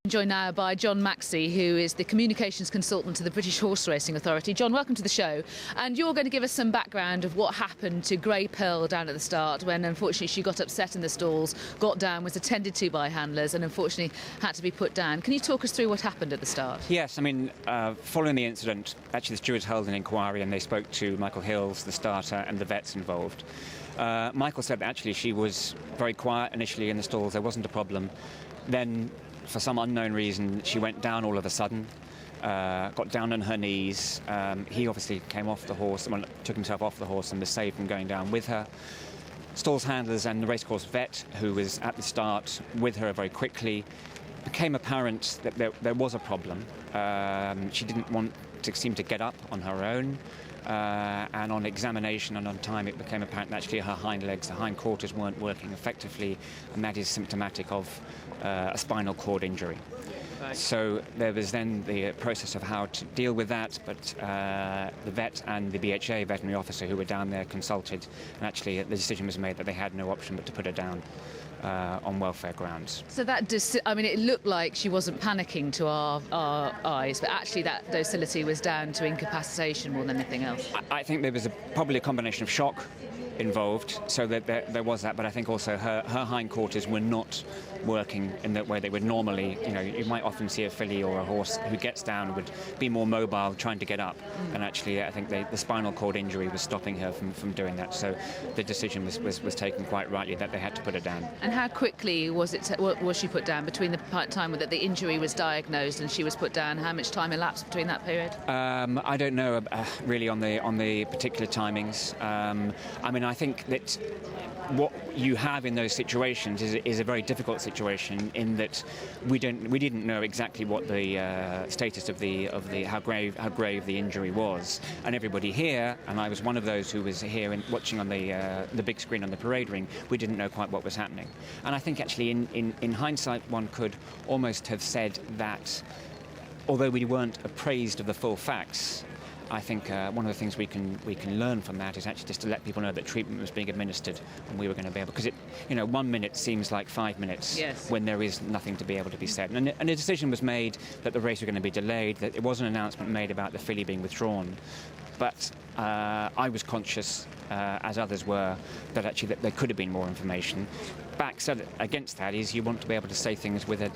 Joined now by John Maxse, who is the communications consultant to the British Horse Racing Authority. John, welcome to the show. And you're going to give us some background of what happened to Grey Pearl down at the start when unfortunately she got upset in the stalls, got down, was attended to by handlers and unfortunately had to be put down. Can you talk us through what happened at the start? Yes, I mean, following the incident, actually the stewards held an inquiry and they spoke to Michael Hills, the starter, and the vets involved. Michael said that actually she was very quiet initially in the stalls, there wasn't a problem. Then, for some unknown reason, she went down all of a sudden, got down on her knees. He obviously came off the horse, well, took himself off the horse and was saved from going down with her. Stalls handlers and the racecourse vet, who was at the start with her very quickly, became apparent that there was a problem. She didn't want to seem to get up on her own. And on examination and on time it became apparent that actually her hind legs, the hind quarters weren't working effectively, and that is symptomatic of a spinal cord injury. Right. So there was then the process of how to deal with that, but the vet and the BHA veterinary officer who were down there consulted, and actually the decision was made that they had no option but to put her down on welfare grounds. So that, I mean, it looked like she wasn't panicking to our eyes, but actually that docility was down to incapacitation more than anything else. I think there was probably a combination of shock involved, so that there was that, but I think also her hindquarters were not working in the way they would normally. You know, you might often see a filly or a horse who gets down would be more mobile trying to get up, and actually I think the spinal cord injury was stopping her from doing that, so the decision was taken quite rightly that they had to put her down. And how quickly was she put down between the time that the injury was diagnosed and she was put down? How much time elapsed between that period? I don't know really on the particular timings. I mean, I think that what you have in those situations is a very difficult situation in that we didn't know exactly what the status of the how grave the injury was, and everybody here, and I was one of those who was here and watching on the big screen on the parade ring, we didn't know quite what was happening. And I think actually in hindsight one could almost have said that although we weren't appraised of the full facts, I think one of the things we can learn from that is actually just to let people know that treatment was being administered and we were going to be able, because 1 minute seems like 5 minutes. Yes. When there is nothing to be able to be said. And a decision was made that the race was going to be delayed, that it was an announcement made about the filly being withdrawn. But I was conscious, as others were, that actually that there could have been more information. Against that is you want to be able to say things with a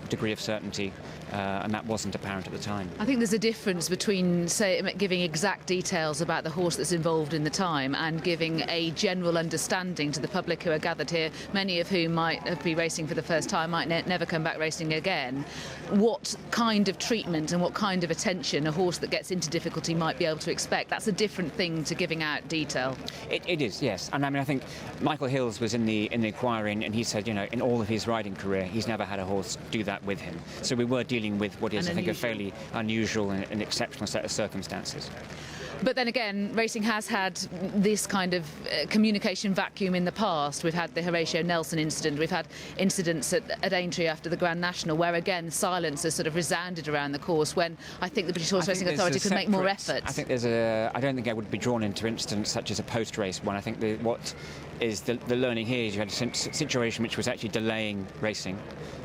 degree of certainty, and that wasn't apparent at the time. I think there's a difference between, say, giving exact details about the horse that's involved in the time and giving a general understanding to the public who are gathered here, many of whom might be racing for the first time, might never come back racing again, what kind of treatment and what kind of attention a horse that gets into difficulty might be able to expect. That's a different thing to giving out detail. It is, yes. And I mean, I think Michael Hills was in the inquiry, and he said, in all of his riding career, he's never had a horse do that with him. So we were dealing with what is, I think, a fairly unusual and exceptional set of circumstances. But then again, racing has had this kind of communication vacuum in the past. We've had the Horatio Nelson incident, we've had incidents at Aintree after the Grand National, where again silence has sort of resounded around the course when I think the British Horse Racing Authority could make more efforts. I think I don't think I would be drawn into incidents such as a post-race one. I think what is the learning here is you had a situation which was actually delaying racing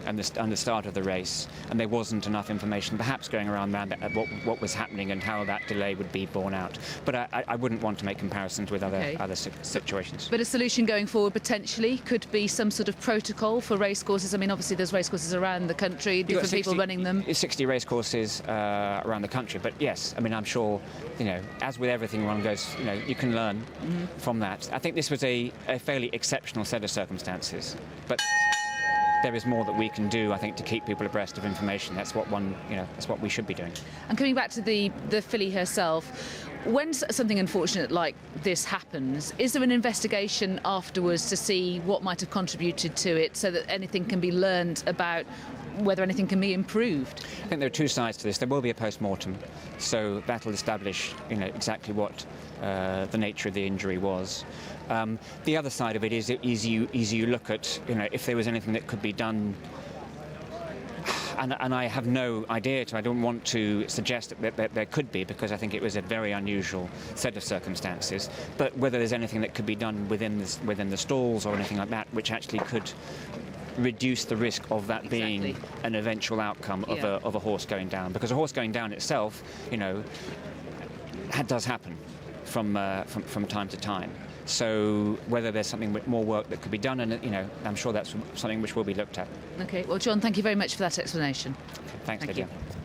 and the start of the race, and there wasn't enough information perhaps going around about what was happening and how that delay would be borne out. But I wouldn't want to make comparisons with other situations. But a solution going forward potentially could be some sort of protocol for racecourses. I mean, obviously there's racecourses around the country, different people running them. 60 racecourses around the country, but yes, I mean, I'm sure, as with everything one goes, you can learn from that. I think this was a fairly exceptional set of circumstances, but there is more that we can do, I think, to keep people abreast of information. That's what that's what we should be doing. And coming back to the filly herself, when something unfortunate like this happens, is there an investigation afterwards to see what might have contributed to it, so that anything can be learned about whether anything can be improved? I think there are two sides to this. There will be a post-mortem, so that'll establish exactly what the nature of the injury was. The other side of it is you look at if there was anything that could be done, and I have no idea. I don't want to suggest that there could be, because I think it was a very unusual set of circumstances. But whether there's anything that could be done within the stalls or anything like that, which actually could reduce the risk of that being Exactly. an eventual outcome of, Yeah. of a horse going down. Because a horse going down itself, does happen from time to time. So whether there's something more work that could be done, and I'm sure that's something which will be looked at. Okay, well, John, thank you very much for that explanation. Thanks, Thank Lydia. you.